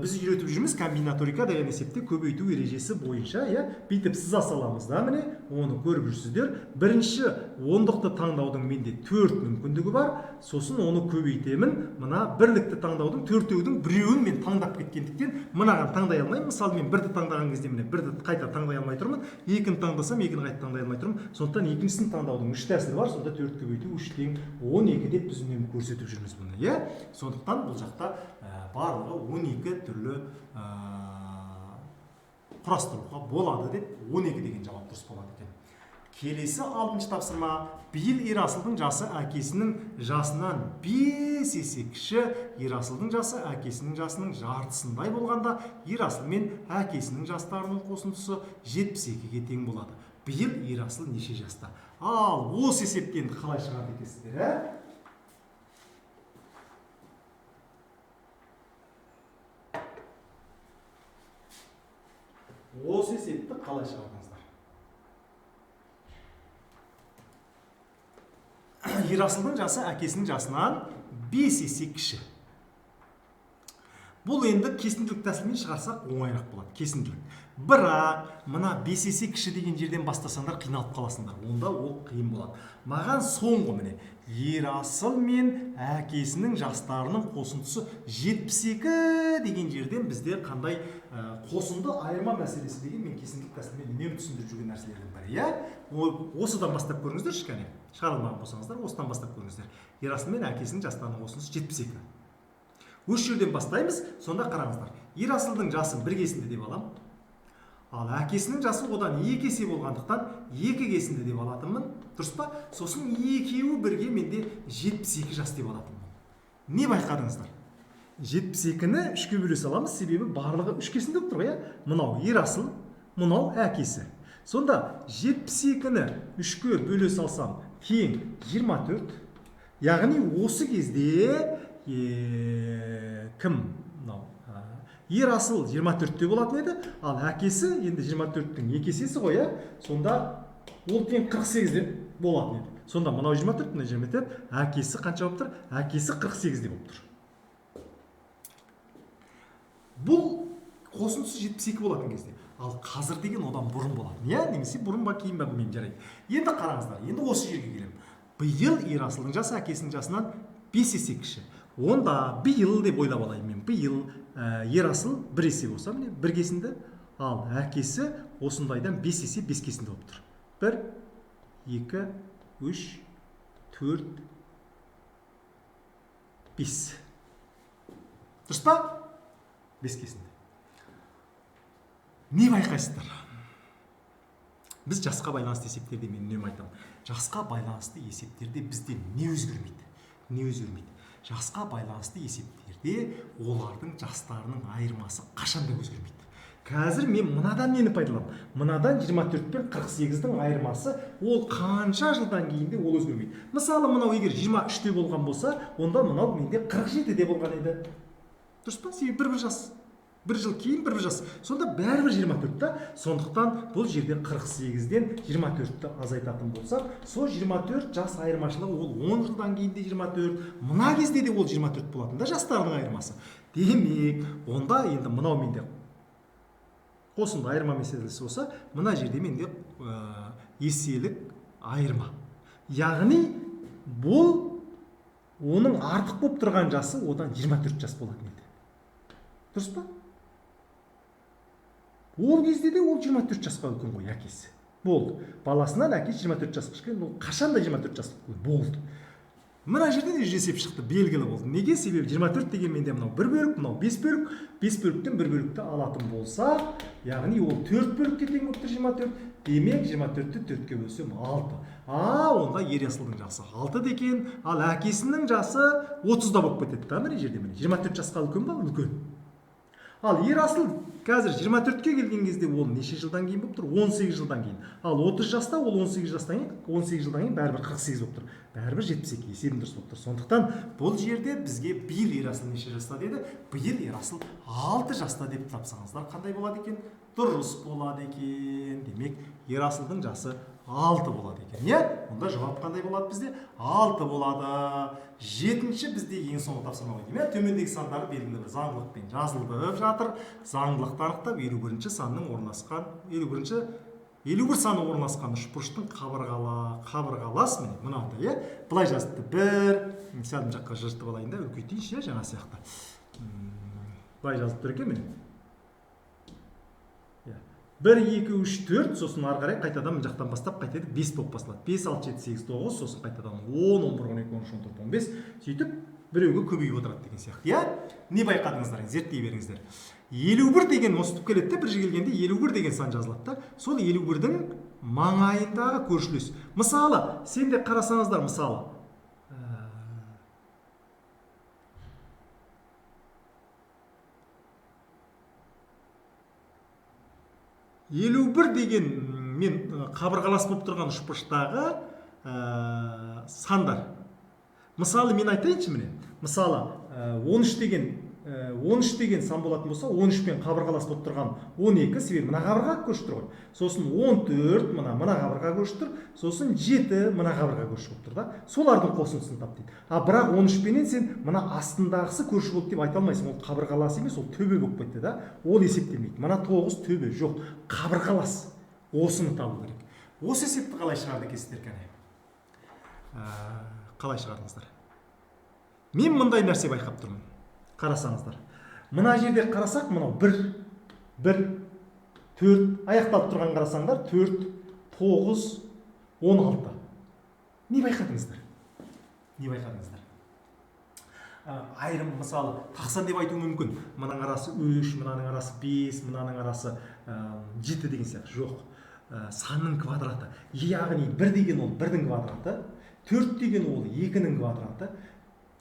S1: біз үйретіп жүрміз комбинаторика деген есепте көбейту ережесі бойынша, иә? Бүйтіп сыза саламыз да, міне, оны көріп жүрсіздер. Бірінші ондықты таңдаудың менде 4 мүмкіндігі бар. Сосын оны көбейтемін. Мына бірлікті таңдаудың 4-еудің біреуін мен таңдап кеткендіктен мынаған таңдай алмаймын. Мысалы, мен 1-ді таңдаған кезде міне 1-ді қайта таңдай алмай тұрмын. 2-ні таңдасам 2-ні қайта таңдай алмай тұрмын. Сондықтан екіншісін таңдаудың 3 тәсілі бар. Сонда 4 көбейту 3 тең 12 деп біз үнемі көрсетіп жүрміз бұны, иә? Сондықтан бұл жақта барлығы 12 түрлі құрастыруға болады деп 12 деген жауап дұрыс болады екен. Келесі 6-шы тапсырма. Биыл Ерасылдың жасы әкесінің жасынан 5 есе кіші. Ерасылдың жасы әкесінің жасының жартысындай болғанда, Ерасыл мен әкесінің жастарының қосындысы 72-ге тең болады. Биыл Ерасыл неше жаста? Ал осы есептен қалай шығарды екенсіздер, Осы есепті қалай шығардыңыздар? Ерасылдың жасы әкесінің жасынан 5 есе кіші. Бұл енді кесінділік тәсілмен шығарсақ оңайырақ болады, кесінділік. Бірақ, мына 5 есе кіші деген жерден бастасаңдар қиналып қаласыңдар. Онда ол қиын болады. Маған соңғы міне, Ерасыл мен әкесінің жастарының қосындысы 72 деген жерден бізде қандай қосынды айырма мәселесі деген мен кесінділік тәсілмен үнемі түсіндіріп жүрген нәрселердің бірі, иә? Осыдан бастап көріңіздер, шыққане. Шығарылмаған болсаңыздар, осыдан бастап көріңіздер. Ерасыл мен әкесінің жастарының қосындысы 72. Осы жерден бастаймыз, сонда қараңыздар. Ерасылдың жасы 1 кесінде деп алам. Ал әкесінің жасы одан 2 есе болғандықтан 2 кесінде деп алатынмын. Дұрыс па? Сосын екеуі бірге менде 72 жас деп алатынмын. Не байқадыңыздар? 72-ні 3-ке бөле саламыз, себебі барлығы 3 кесінде болып тұр, иә? Мынау Ерасыл, мынау әкесі. Сонда 72-ні 3-ке бөле салсам, тең 24. Яғни осы кезде кім? Ерасыл 24-те болатын еді, ал әкесі енді 24-тің 2 есесі ғой, сонда ол тең 48-де болатын еді. Сонда мынау 24, мынау 24, әкесі қанша болып тұр? Әкесі 48-де болып тұр. Бұл қосындысы 72 болатын кезде. Ал қазір деген одан бұрын болады. Немесе бұрын ба кейін ба білмеймін, жарайды. Енді қараңыздар, енді осы жерге келем. Биыл Ерасылдың жасы әкесінің жасынан 5 есе кіші. Онда биыл деп ойлап алайын мен. Биыл Ерасыл 1 есе болса, міне 1 кесінде, ал әкесі осындайдан 5 есе 5 кесінде болып тұр. 1, 2, 3, 4, 5. Дұрыс па? 5 кесінде. Не байқайсыздар? Біз жасқа байланысты есептерде мен үнемі айтамын. Жасқа байланысты есептерде бізде не өзгермейді? Не өзгермейді? Жасқа байланысты есептерде олардың жастарының айырмасы қашанда өзгермейді. Қазір мен мынадан нені пайдаланамын? Мынадан 24 пен 48-дің айырмасы ол қанша жылдан кейінде ол өзгермейді. Мысалы, мынау егер 23-те болған болса, онда мынау менде 47-де болған еді. Дұрыс па? Себебі бір жас. бір жыл кейін бір жас, сонда бәрібір 24 та. Сондықтан бұл жерде 48-ден 24-ті азайтатын болсақ, сол 24 жас айырмашылығы ол 10 жылдан кейін де 24, мына кезде де ол 24 болатын да, жастардың айырмасы. Демек, онда енді мынау менде осында айырма мәселесі болса, мына жерде менде еселік айырма. Яғни бұл оның артық болып тұрған жасы одан 24 жас болатын еді. Дұрыс па? Ол кезде де ол 24 жасқа үлкен ғой әкесі. Болды. Баласынан әкесі 24 жасқа шыққан, ол қашанда 24 жасқа болды. Мына жерде де есеп шықты, белгілі болды. Неге? Себебі 24 деген менде мынау 1 бөлік, мынау 5 бөлік, 5 бөліктен 1 бөлікті алатын болса, яғни ол 4 бөлікке тең болып тұр 24. Демек 24-ті 4-ке бөлсем 6. Онда Ерасылдың жасы 6 екен, ал әкесінің жасы 30-да болып кетеді. Мына жерде міне 24 жасқа үлкен ба? Үлкен. Ал Ерасыл қазір 24-ке келген кезде ол неше жылдан кейін болып тұр? 18 жылдан кейін. Ал 30 жаста ол 18 жылдан кейін бәрібір 48 болып тұр. Бәрібір 72, есебім дұрыс болып тұр. Сондықтан бұл жерде бізге биыл Ерасыл неше жаста деді? Биыл Ерасыл 6 жаста деп тапсаңыздар қандай болады екен? Дұрыс болады екен. Демек, Ерасылдың жасы 6 болады екен. Онда жауап қандай болады бізде? 6 болады. Жетінші бізде ең соңғы тапсырма ғой. Төмендегі сандар белгілі бір заңдылықпен жазылып жатыр. Заңдылықты анықтап 51-ші санның орналасқан 51 саны орналасқан үшбұрыштың қабырғалас міне мынандай, былай жазды. Сәл мына жаққа жыртып алайын да, үлкейтейінші жаңа сияқты. Былай жазып тұр екен міне. 1, 2, 3, 4, сосын ары қарай қайтадан мына жақтан бастап қайтеді 5 болып басылады. 5, 6, 7, 8, 9, сосын қайтадан 10, 11, 12, 13, 14, 15, сөйтіп біреуге көбейіп отырады деген сияқты. Не байқадыңыздар? Зерттей беріңіздер. 51 деген осытып келеді, бір жерге келгенде 51 деген сан жазылады. Сол 51-дің маңайындағы көршілес. Мысалы, сен де қарасаңыздар, мысалы, 51 деген мен қабырғалас болып тұрған үшбұрыштағы сандар. Мысалы, мен айтайыншы міне. Мысалы, 13 деген сан болатын болса, 13 пен қабырғалас болып тұрған 12, себебі мына қабырғаға көшіп тұр ғой. Сосын 14 мына қабырғаға көшіп тұр, сосын 7 мына қабырғаға көшіп тұр да. Солардың қосындысын тап дейді. Бірақ 13 пенен сен мына астындағысы көрші болды деп айта алмайсың. Ол қабырғалас емес, ол төбе болып кетті да. Ол есептелмейді. Мына 9 төбе жоқ, қабырғалас. Осыны табу керек. Осы есепті қалай шығарды екенсіздер кәне? Қалай шығардыңыздар? Мен мындай нәрсе байқап тұрмын. Қарасаңыздар. Мына жерде қарасақ, мынау 1, 4, аяқталып тұрған қарасаңдар, 4, 9, 16. Не байқадыңыздар? Айрым, мысалы, тақсан деп айту мүмкін. Мынаның арасы 3, мынаның арасы 5, мынаның арасы 7 деген сияқты. Жоқ. Санның квадраты. Яғни 1 деген ол 1-дің квадраты, 4 деген ол 2-ның квадраты,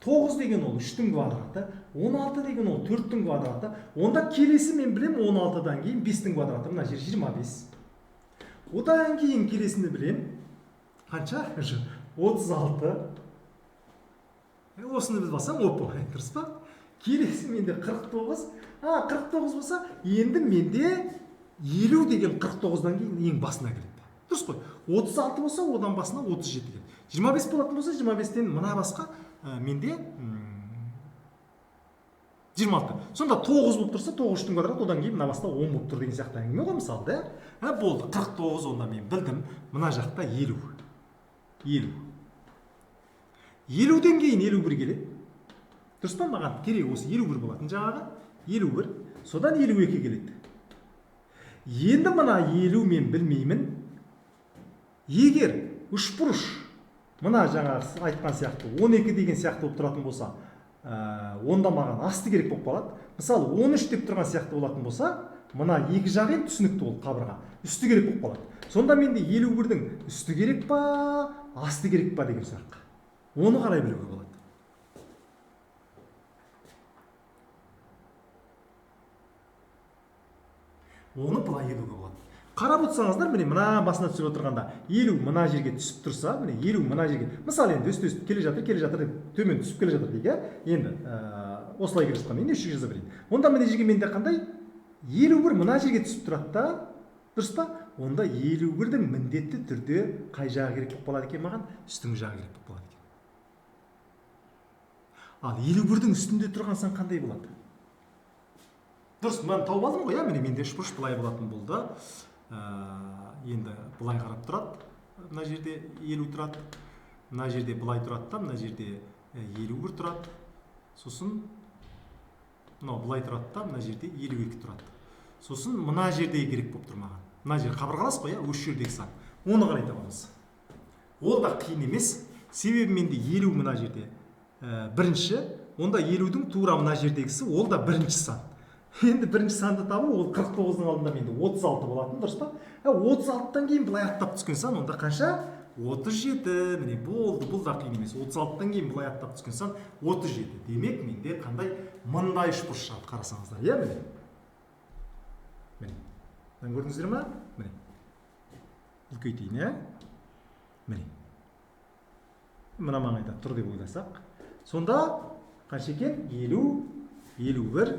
S1: 9 деген ол 3-дің квадраты, 16 деген ол 4-дің квадраты. Онда келесі мен білем 16-дан кейін 5-дің квадраты. Мына жер 25. Одан кейін келесіні білем. Қанша? 36. Осыны біз басам, опа, дұрыс па? Келесі менде 49. 49 болса, енді менде 50 деген 49-дан кейін ең басына келеді. Дұрыс қой? 36 болса, одан басына 37 келеді. 25 болатын болса, 25-тен мына басқа менде 26. Сонда 9 болып тұрса, 9-тің квадраты, одан кейін мына баста 10 болып тұр деген сияқты әңгіме ғой мысалы, да? Болды, 49, онда мен білдім. Мына жақта 50. 50-ден кейін 51 келеді. Дұрыс па? Маған керек осы 51 болатын жаңағы. 51, содан 52 келеді. Енді мына 50 мен білмеймін. Егер үшбұрыш мына жаңа айтқан сияқты 12 деген сияқты болып тұратын болса, онда маған асты керек болып қалады. Мысалы 13 деп тұрған сияқты болатын болса, мына екі жағы енді түсінікті ол қабырға. Үсті керек болып қалады. Сонда менде 51-дің үсті керек па, асты керек па деген сұрақ. Оны қарай білуге болады. Оны былай елуге болады. қарап отырсаңыздар, міне мына басына түсіп отырғанда 50 мына жерге түсіп тұрса, міне 50 мына жерге. Мысалы енді өстіп келе жатыр деп төмен түсіп келе жатыр дейік, енді осылай келе жатқан мен не үшін жаза берейін. Онда мына жерге менде қандай 51 мына жерге түсіп тұрады да, дұрыс па? Онда 51-дің міндетті түрде қай жағы керек болып қалады екен маған? Үстіңгі жағы керек болып қалады екен. Ал 51-дің үстінде тұрған сан қандай болады? Дұрыс, мен тауып алдым ғой, міне менде үшбұрыш былай болатын болды. Енді былай қарап тұрады. Мына жерде 50 тұрады. Мына жерде былай тұрады да, мына жерде 51 тұрады. Сосын мынау былай тұрады да, мына жерде 52 тұрады. Сосын мына жерде керек болып тұр маған. Мына жер қабырғалас қой, осы жердегі сан. Оны қарай табамыз. Ол да қиын емес. Себебі менде 50 мына жерде бірінші, онда 50-дің тура мына жердегісі, ол да бірінші сан. Енді бірінші санды табу, ол 49-ның алдында менде 36 болатын, дұрыс па? 36-тан кейін былай аттап түскен сан, онда қанша? 37. Міне болды, бұл да қиын емес. 36-тан кейін былай аттап түскен сан 37. Демек, менде қандай мындай үшбұрыш шығады, қарасаңыздар, иә, міне. Міне. Мына көрдіңіздер ме? Міне. Үлкейтейін, иә? Міне. Мына маңайда тұр деп ойласақ. Сонда қанша екен? 50, 51.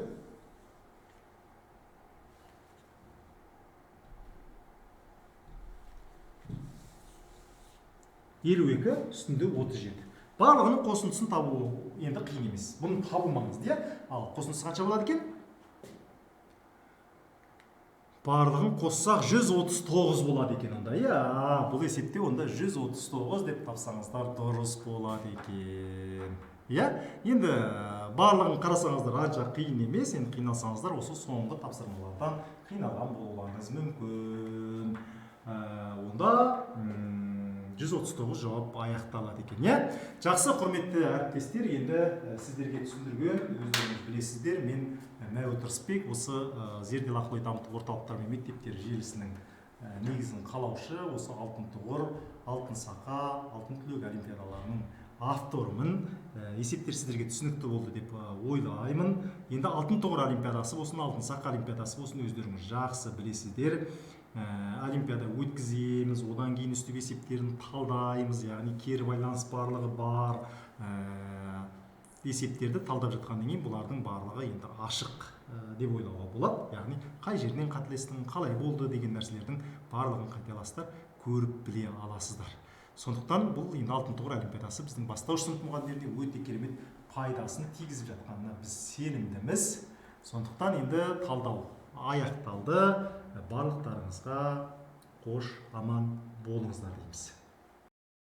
S1: 52 үстінде 37. Барлығының қосындысын табу енді қиын емес. Бұны табу маңызды, иә? Ал қосындысы қанша болады екен? Барлығын қоссақ 139 болады екен онда. Иә, бұл есепте онда 139 деп тапсаңыздар дұрыс болады екен. Иә? Енді барлығын қарасаңыздар анша қиын емес. Енді қиналсаңыздар осы соңғы тапсырмалардан қиналған болуыңыз мүмкін. Онда 139 жауап аяқталады екен, иә? Жақсы, құрметті әріптестер, енді сіздерге түсіндірген, өздеріңіз білесіздер, мен Мәуіт Рысбек, осы зерделі ақыл-ой дамыту орталықтар мен мектептер желісінің негізін қалаушы, осы алтын тұғыр, алтын сақа, алтын түлек олимпиадаларының авторымын. Есептер сіздерге түсінікті болды деп ойлаймын. Енді алтын тұғыр олимпиадасы болсын, алтын сақа олимпиадасы болсын, өздеріңіз жақсы білесіздер. Олимпиада өткіземіз, одан кейін үстіп есептерін талдаймыз, яғни кері байланыс барлығы бар. Есептерді талдап жатқаннан кейін бұлардың барлығы енді ашық деп ойлауға болады. Яғни қай жерінен қателестің, қалай болды деген нәрселердің барлығын қайталастар көріп біле аласыздар. Сондықтан бұл енді алтын тұғыр олимпиадасы біздің бастауыш сынып мұғалімдеріне өте керемет пайдасын тигізіп жатқанына біз сенімдіміз. Сондықтан енді талдау аяқталды. Барлықтарыңызға қош аман болыңыздар дейміз.